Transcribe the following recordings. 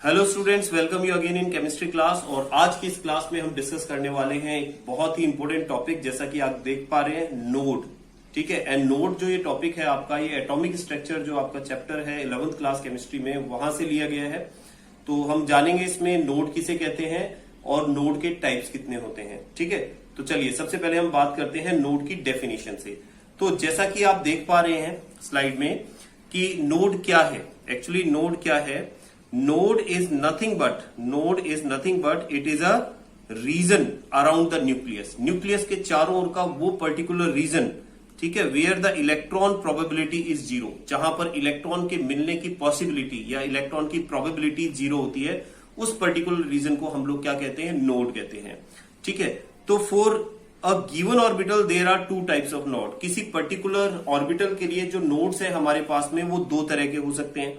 Hello students, welcome you again in chemistry class. और आज की इस क्लास में हम डिस्कस करने वाले हैं एक बहुत ही इंपॉर्टेंट टॉपिक, जैसा कि आप देख पा रहे हैं, नोड। ठीक है, एंड नोड जो ये टॉपिक है आपका, ये एटॉमिक स्ट्रक्चर जो आपका चैप्टर है 11th क्लास केमिस्ट्री में, वहां से लिया गया है। तो हम जानेंगे इसमें नोड किसे कहते हैं और नोड के टाइप्स कितने होते हैं। ठीक है, तो चलिए सबसे पहले हम बात करते हैं नोड की डेफिनेशन से। तो जैसा कि आप देख पा रहे हैं स्लाइड में कि नोड क्या है, एक्चुअली नोड क्या है। Node is nothing but it is a region around the nucleus. Nucleus के चारों ओर का वो पर्टिकुलर रीजन, ठीक है, where the electron probability is zero, जहां पर इलेक्ट्रॉन के मिलने की पॉसिबिलिटी या इलेक्ट्रॉन की प्रोबेबिलिटी जीरो होती है, उस पर्टिकुलर रीजन को हम लोग क्या कहते हैं, नोड कहते हैं। ठीक है, तो for a given orbital there are two types of node. किसी पर्टिकुलर ऑर्बिटल के लिए जो नोड्स है हमारे पास में, वो दो तरह के हो सकते हैं।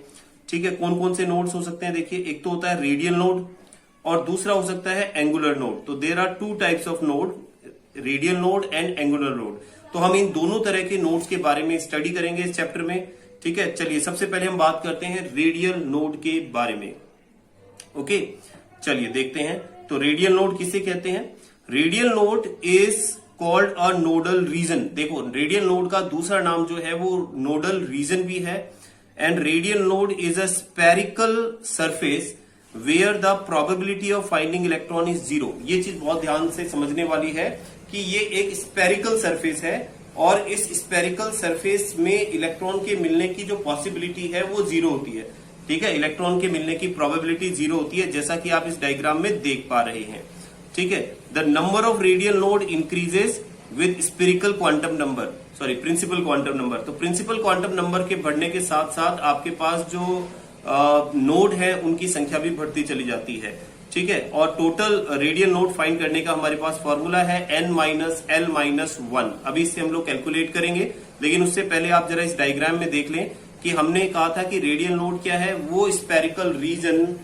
ठीक है, कौन कौन से नोड्स हो सकते हैं, देखिए, एक तो होता है रेडियल नोड और दूसरा हो सकता है एंगुलर नोड। तो there are two types of node, radial node and angular node. तो हम इन दोनों तरह के नोड्स के बारे में स्टडी करेंगे इस चैप्टर में। ठीक है, चलिए सबसे पहले हम बात करते हैं रेडियल नोड के बारे में। ओके, चलिए देखते हैं। तो रेडियल नोड किसे कहते हैं? Radial node is called a nodal region. देखो, रेडियल नोड का दूसरा नाम जो है वो नोडल रीजन भी है। And radial node is a spherical surface where the probability of finding electron is zero. ये चीज बहुत ध्यान से समझने वाली है कि ये एक स्पेरिकल सरफेस है और इस स्पेरिकल सरफेस में इलेक्ट्रॉन के मिलने की जो पॉसिबिलिटी है वो जीरो होती है। ठीक है, इलेक्ट्रॉन के मिलने की प्रोबेबिलिटी जीरो होती है, जैसा कि आप इस डायग्राम में देख पा रहे हैं। ठीक है, the number of radial node increases with spherical quantum number, sorry principal quantum number. तो प्रिंसिपल क्वांटम नंबर के बढ़ने के साथ साथ आपके पास जो नोड है उनकी संख्या भी बढ़ती चली जाती है। ठीक है, और टोटल रेडियल नोड फाइंड करने का हमारे पास फॉर्मूला है n-l-1। अभी इससे हम लोग कैलकुलेट करेंगे, लेकिन उससे पहले आप जरा इस डायग्राम में देख लें कि हमने कहा था कि रेडियल नोड क्या है, वो स्पेरिकल रीजन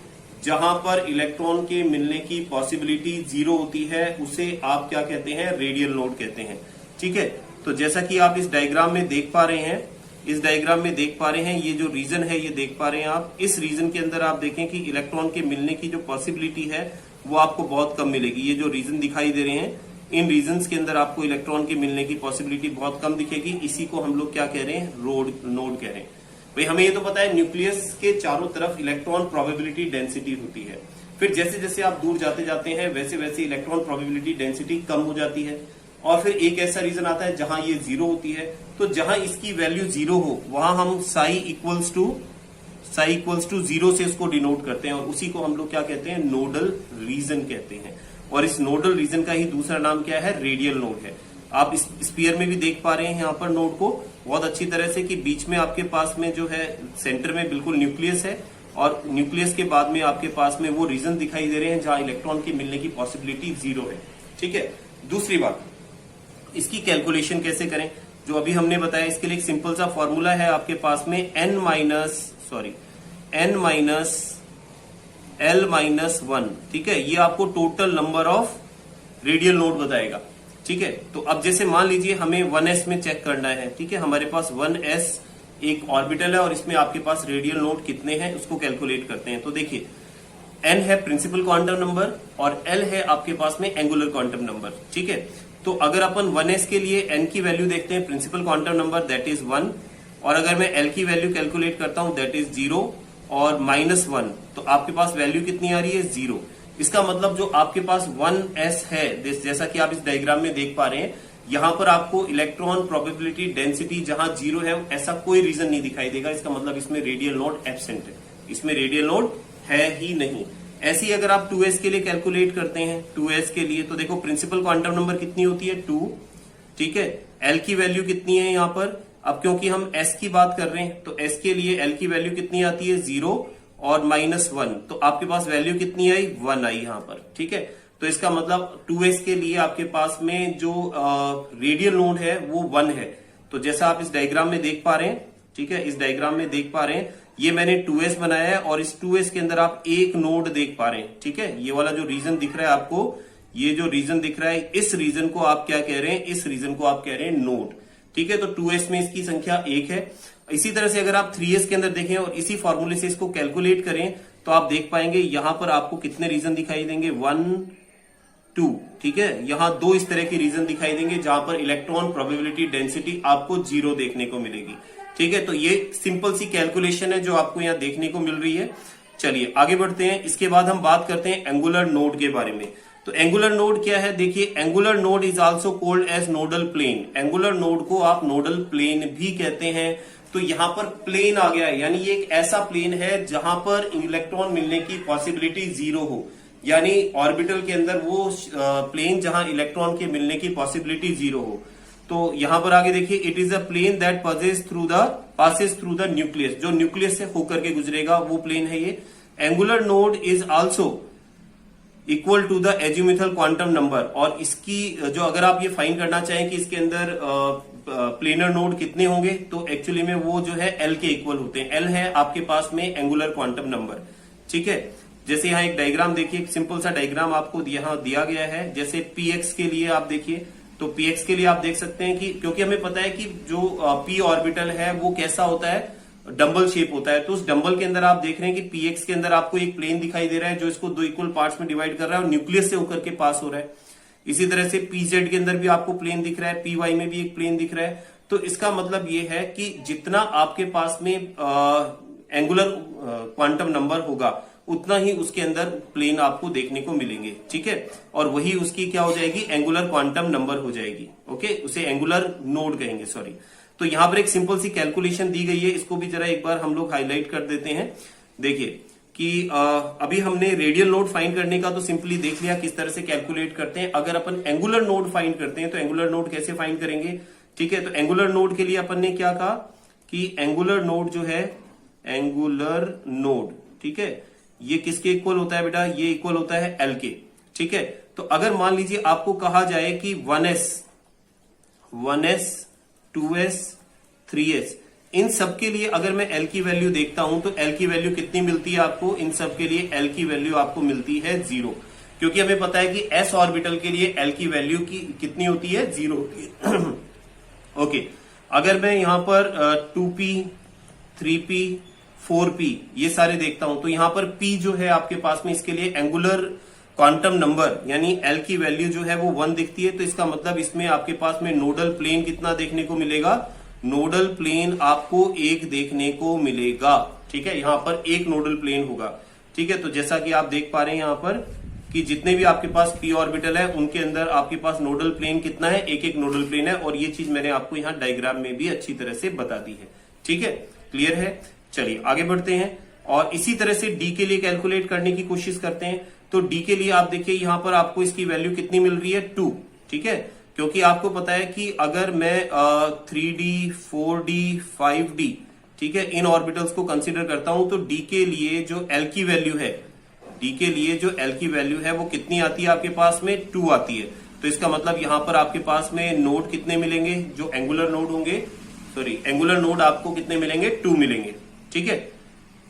जहां पर इलेक्ट्रॉन के मिलने की पॉसिबिलिटी जीरो होती है, उसे आप क्या कहते हैं, रेडियल नोड कहते हैं। ठीक है, तो जैसा कि आप इस डायग्राम में देख पा रहे हैं, ये जो रीजन है ये देख पा रहे हैं आप। इस रीजन के अंदर आप देखें कि इलेक्ट्रॉन के मिलने की जो पॉसिबिलिटी है वो आपको बहुत कम मिलेगी। ये जो रीजन दिखाई दे रहे हैं, इन रीजन्स के अंदर आपको इलेक्ट्रॉन के मिलने की पॉसिबिलिटी बहुत कम दिखेगी। इसी को हम लोग क्या कह रहे हैं, नोड कह रहे हैं। भाई हमें ये तो पता है न्यूक्लियस के चारों तरफ इलेक्ट्रॉन प्रोबेबिलिटी डेंसिटी होती है। फिर जैसे जैसे आप दूर जाते जाते हैं वैसे वैसे इलेक्ट्रॉन प्रोबेबिलिटी डेंसिटी कम हो जाती है। और फिर एक ऐसा रीजन आता है जहां ये जीरो होती है। तो जहां इसकी वैल्यू जीरो हो वहां हम साई इक्वल्स टू जीरो से इसको डिनोट करते हैं, और उसी को हम लोग क्या कहते हैं, नोडल रीजन कहते हैं। और इस नोडल रीजन का ही दूसरा नाम क्या है, रेडियल नोड है। आप इस स्फीयर में भी देख पा रहे हैं यहाँ पर नोड को बहुत अच्छी तरह से कि बीच में आपके पास में जो है सेंटर में बिल्कुल न्यूक्लियस है, और न्यूक्लियस के बाद में आपके पास में वो रीजन दिखाई दे रहे हैं जहां इलेक्ट्रॉन की मिलने की पॉसिबिलिटी जीरो है। ठीक है, दूसरी बात, इसकी कैलकुलेशन कैसे करें, जो अभी हमने बताया, इसके लिए एक सिंपल सा फॉर्मूला है आपके पास में n-l-1। ठीक है, ये आपको total number of radial node बताएगा। ठीक है, तो अब जैसे मान लीजिए हमें 1s में चेक करना है। ठीक है, हमारे पास 1s एक ऑर्बिटल है और इसमें आपके पास रेडियल नोड कितने हैं उसको कैलकुलेट करते हैं। तो देखिए, n है प्रिंसिपल क्वांटम नंबर और l है आपके पास में एंगुलर क्वांटम नंबर। ठीक है, तो अगर अपन 1s के लिए n की वैल्यू देखते हैं, principal quantum number that is 1, और अगर मैं l की वैल्यू कैलकुलेट करता हूं दैट इज 0 और -1, तो आपके पास वैल्यू कितनी आ रही है, 0। इसका मतलब जो आपके पास 1s है, जैसा कि आप इस डायग्राम में देख पा रहे हैं, यहां पर आपको इलेक्ट्रॉन प्रोबेबिलिटी डेंसिटी जहां 0 है ऐसा कोई रीजन नहीं दिखाई देगा। इसका मतलब इसमें रेडियल नोड एब्सेंट है, इसमें रेडियल नोड है ही नहीं। ऐसे ही अगर आप 2s के लिए कैलकुलेट करते हैं, 2s के लिए तो देखो प्रिंसिपल क्वांटम नंबर कितनी होती है, 2। ठीक है, l की वैल्यू कितनी है यहाँ पर, अब क्योंकि हम s की बात कर रहे हैं तो s के लिए l की वैल्यू कितनी आती है, 0 और -1, तो आपके पास वैल्यू कितनी आई, 1 आई यहाँ पर। ठीक है, तो इसका मतलब 2s के लिए आपके पास में जो रेडियल नोड है वो 1 है। तो जैसा आप इस डायग्राम में देख पा रहे हैं, ठीक है, इस डायग्राम में देख पा रहे हैं, ये मैंने 2s बनाया है और इस 2s के अंदर आप एक नोड देख पा रहे हैं। ठीक है, ये वाला जो रीजन दिख रहा है आपको, ये जो रीजन दिख रहा है, इस रीजन को आप क्या कह रहे हैं, इस रीजन को आप कह रहे हैं नोड। ठीक है, तो 2s में इसकी संख्या 1 है। इसी तरह से अगर आप 3s के अंदर देखें और इसी फॉर्मूले से इसको कैलकुलेट करें तो आप देख पाएंगे यहां पर आपको कितने रीजन दिखाई देंगे, 1 2, ठीक है। यहां 2 इस तरह के रीजन दिखाई देंगे जहां पर इलेक्ट्रॉन प्रोबेबिलिटी डेंसिटी आपको 0 देखने को मिलेगी, ठीक है। तो ये सिंपल सी कैलकुलेशन है जो आपको यहां देखने को मिल रही है। चलिए आगे बढ़ते हैं। इसके बाद हम बात करते हैं एंगुलर नोड के बारे में। तो एंगुलर नोड क्या है, देखिए angular node is also called as nodal plane. Angular node को आप नोडल प्लेन भी कहते हैं। तो यहां पर प्लेन आ गया है, यानी ये एक ऐसा प्लेन है जहां पर इलेक्ट्रॉन मिलने की पॉसिबिलिटी 0 हो, यानी ऑर्बिटल के अंदर वो प्लेन जहां इलेक्ट्रॉन के मिलने की पॉसिबिलिटी 0 हो। तो यहां पर आगे देखिए, it is a plane that passes through the nucleus, जो न्यूक्लियस से होकर के गुजरेगा वो प्लेन है ये। Angular node is also equal to the azimuthal quantum number. और इसकी जो अगर आप ये फाइंड करना चाहें कि इसके अंदर प्लेनर नोड कितने होंगे, तो एक्चुअली में वो जो है एल के इक्वल होते हैं। एल है आपके पास में एंगुलर क्वांटम नंबर, ठीक है। जैसे यहाँ एक डायग्राम देखिए, सिंपल सा डायग्राम आपको यहाँ दिया गया है। जैसे पीएक्स के लिए आप देखिए, तो पीएक्स के लिए आप देख सकते हैं कि क्योंकि हमें पता है कि जो पी ऑर्बिटल है वो कैसा होता है, डंबल शेप होता है। तो उस डंबल के अंदर आप देख रहे हैं कि पीएक्स के अंदर आपको एक प्लेन दिखाई दे रहा है जो इसको 2 इक्वल पार्ट्स में डिवाइड कर रहा है और न्यूक्लियस से होकर के पास हो रहा है। इसी तरह से पीजेड के अंदर भी आपको प्लेन दिख रहा है, पीवाई में भी एक प्लेन दिख रहा है। तो इसका मतलब ये है कि जितना आपके पास में एंगुलर क्वांटम नंबर होगा उतना ही उसके अंदर प्लेन आपको देखने को मिलेंगे, ठीक है। और वही उसकी क्या हो जाएगी, एंगुलर क्वांटम नंबर हो जाएगी, ओके। उसे एंगुलर नोड कहेंगे, सॉरी। तो यहां पर एक सिंपल सी कैलकुलेशन दी गई है, इसको भी जरा एक बार हम लोग हाईलाइट कर देते हैं। देखिए कि अभी हमने रेडियल नोड फाइंड करने का तो सिंपली देख लिया किस तरह से कैलकुलेट करते हैं। अगर अपन एंगुलर नोड फाइंड करते हैं तो एंगुलर नोड कैसे फाइंड करेंगे, ठीक है। तो एंगुलर नोड के लिए अपन ने क्या कहा कि एंगुलर नोड जो है, एंगुलर नोड, ठीक है, ये किसके इक्वल होता है बेटा, ये इक्वल होता है एल के, ठीक है। तो अगर मान लीजिए आपको कहा जाए कि 1s 2s 3s, इन सब के लिए अगर मैं एल की वैल्यू देखता हूं तो एल की वैल्यू कितनी मिलती है आपको, इन सब के लिए एल की वैल्यू आपको मिलती है 0, क्योंकि हमें पता है कि एस ऑर्बिटल के लिए एल की वैल्यू की कितनी होती है, 0 होती है। ओके, अगर मैं यहां पर 2p 3p 4p ये सारे देखता हूं तो यहां पर p जो है आपके पास में, इसके लिए एंगुलर क्वांटम नंबर यानी एल की वैल्यू जो है वो 1 दिखती है। तो इसका मतलब इसमें आपके पास में नोडल प्लेन कितना देखने को मिलेगा, नोडल प्लेन आपको 1 देखने को मिलेगा, ठीक है। यहां पर एक नोडल प्लेन होगा, ठीक है। तो जैसा कि आप देख पा रहे हैं यहां पर कि जितने भी आपके पास p ऑर्बिटल है उनके अंदर आपके पास नोडल प्लेन कितना है, एक नोडल प्लेन है। और ये चीज मैंने आपको यहाँ डायग्राम में भी अच्छी तरह से बता दी है, ठीक है, क्लियर है। चलिए आगे बढ़ते हैं और इसी तरह से डी के लिए कैलकुलेट करने की कोशिश करते हैं। तो डी के लिए आप देखिए यहां पर आपको इसकी वैल्यू कितनी मिल रही है, 2, ठीक है। क्योंकि आपको पता है कि अगर मैं 3D 4D 5D, ठीक है, इन ऑर्बिटल्स को कंसीडर करता हूं तो डी के लिए जो एल की वैल्यू है, डी के लिए जो एल की वैल्यू है वो कितनी आती है आपके पास में, 2 आती है। तो इसका मतलब यहां पर आपके पास में नोड कितने मिलेंगे, जो एंगुलर नोड होंगे, सॉरी एंगुलर नोड आपको कितने मिलेंगे, 2 मिलेंगे, ठीक है।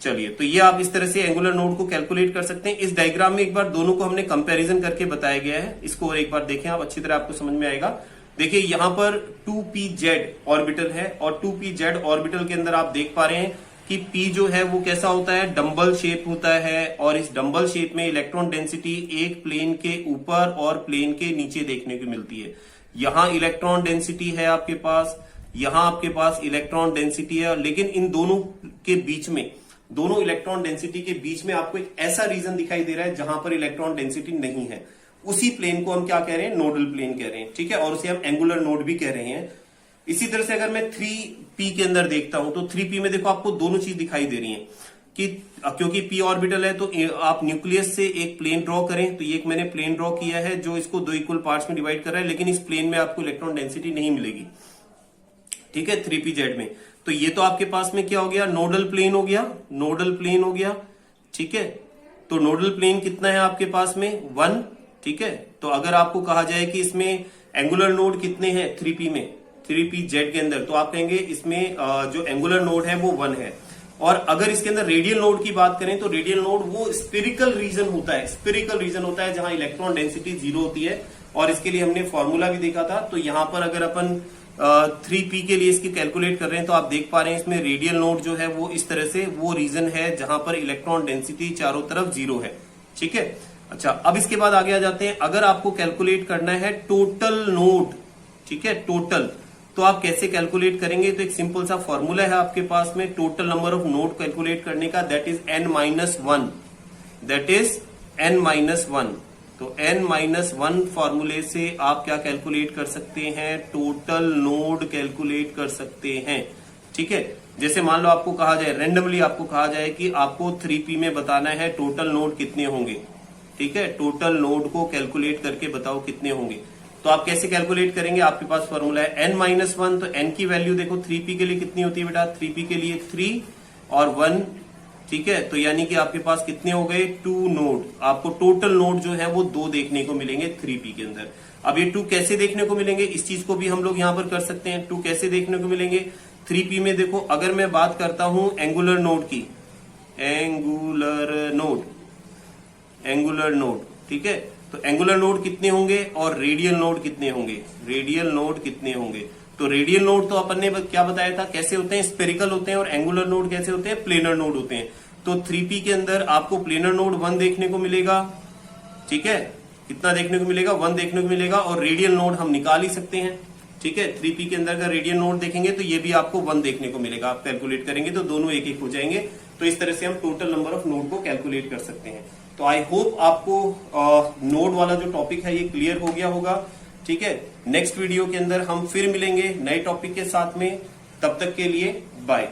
चलिए, तो ये आप इस तरह से एंगुलर नोड को कैलकुलेट कर सकते हैं। इस डायग्राम में एक बार दोनों को हमने कंपैरिजन करके बताया गया है, इसको और एक बार देखें आप, अच्छी तरह आपको समझ में आएगा। देखिए यहां पर 2pz ऑर्बिटल है और 2pz ऑर्बिटल के अंदर आप देख पा रहे हैं कि p जो है वो कैसा होता है, डंबल शेप होता है। और इस डंबल शेप में इलेक्ट्रॉन डेंसिटी एक प्लेन के ऊपर और प्लेन के नीचे देखने को मिलती है। यहां इलेक्ट्रॉन डेंसिटी है आपके पास, यहां आपके पास इलेक्ट्रॉन डेंसिटी है, लेकिन इन दोनों के बीच में, दोनों इलेक्ट्रॉन डेंसिटी के बीच में आपको एक ऐसा रीजन दिखाई दे रहा है जहां पर इलेक्ट्रॉन डेंसिटी नहीं है। उसी प्लेन को हम क्या कह रहे हैं, नोडल प्लेन कह रहे हैं, ठीक है। और उसे हम एंगुलर नोड भी कह रहे हैं। इसी तरह से अगर मैं 3p के अंदर देखता हूं तो 3p में देखो आपको दोनों चीज दिखाई दे रही है कि क्योंकि p ऑर्बिटल है तो आप न्यूक्लियस से एक प्लेन ड्रॉ करें। तो ये एक मैंने प्लेन ड्रॉ किया है जो इसको 2 इक्वल पार्ट्स में डिवाइड कर रहा है, लेकिन इस प्लेन में आपको इलेक्ट्रॉन डेंसिटी नहीं मिलेगी, ठीक है, 3pz में। तो ये तो आपके पास में क्या हो गया, नोडल प्लेन हो गया, नोडल प्लेन हो गया, ठीक है। तो नोडल प्लेन कितना है आपके पास में, 1, ठीक है। तो अगर आपको कहा जाए कि इसमें एंगुलर नोड कितने हैं 3p में, 3pz के अंदर, तो आप कहेंगे इसमें जो एंगुलर नोड है वो 1 है। और अगर इसके अंदर रेडियल नोड की बात करें तो रेडियल नोड वो स्फेरिकल रीजन होता है, स्फेरिकल रीजन होता है जहां इलेक्ट्रॉन डेंसिटी 0 होती है। और इसके लिए हमने फॉर्मूला भी देखा था। तो यहां पर अगर अपन 3p के लिए इसकी कैलकुलेट कर रहे हैं तो आप देख पा रहे हैं इसमें रेडियल नोड जो है वो इस तरह से वो रीजन है जहां पर इलेक्ट्रॉन डेंसिटी चारों तरफ 0 है। ठीक है, अच्छा अब इसके बाद आगे आ जाते हैं। अगर आपको कैलकुलेट करना है टोटल नोड, ठीक है, टोटल, तो आप कैसे कैलकुलेट करेंगे? तो एक सिंपल सा फॉर्मूला है आपके पास में total number of node calculate करने का, that is n-1, that is n-1। तो n-1 फॉर्मूले से आप क्या कैलकुलेट कर सकते हैं? टोटल नोड कैलकुलेट कर सकते हैं। ठीक है, जैसे मान लो आपको कहा जाए, रेंडमली आपको कहा जाए कि आपको 3p में बताना है टोटल नोड कितने होंगे। ठीक है, टोटल नोड को कैलकुलेट करके बताओ कितने होंगे। तो आप कैसे कैलकुलेट करेंगे? आपके पास फॉर्मूला है n-1, तो n की वैल्यू देखो 3p के लिए कितनी होती है बेटा? 3p के लिए 3 और 1। ठीक है, तो यानी कि आपके पास कितने हो गए? 2 नोड। आपको टोटल नोड जो है वो 2 देखने को मिलेंगे 3p के अंदर। अब ये 2 कैसे देखने को मिलेंगे? इस चीज को भी हम लोग यहां पर कर सकते हैं। 2 कैसे देखने को मिलेंगे 3p में? देखो अगर मैं बात करता हूं एंगुलर नोड की, एंगुलर नोड, ठीक है, तो एंगुलर नोड कितने होंगे और रेडियल नोड कितने होंगे? रेडियल नोड कितने होंगे? तो रेडियल नोड तो अपन ने क्या बताया था, कैसे होते हैं? स्पेरिकल होते हैं। और एंगुलर नोड कैसे होते हैं? प्लेनर नोड होते हैं। तो 3p के अंदर आपको प्लेनर नोड 1 देखने को मिलेगा। ठीक है, कितना देखने को मिलेगा? 1 देखने को मिलेगा। और रेडियल नोड हम निकाल ही सकते हैं। ठीक है, 3p के अंदर अगर रेडियल नोड देखेंगे तो ये भी आपको 1 देखने को मिलेगा। आप कैलकुलेट करेंगे तो दोनों एक एक हो जाएंगे। तो इस तरह से हम टोटल नंबर ऑफ नोड को कैलकुलेट कर सकते हैं। तो आई होप आपको नोड वाला जो टॉपिक है ये क्लियर हो गया होगा। ठीक है, नेक्स्ट वीडियो के अंदर हम फिर मिलेंगे नए टॉपिक के साथ में। तब तक के लिए बाय।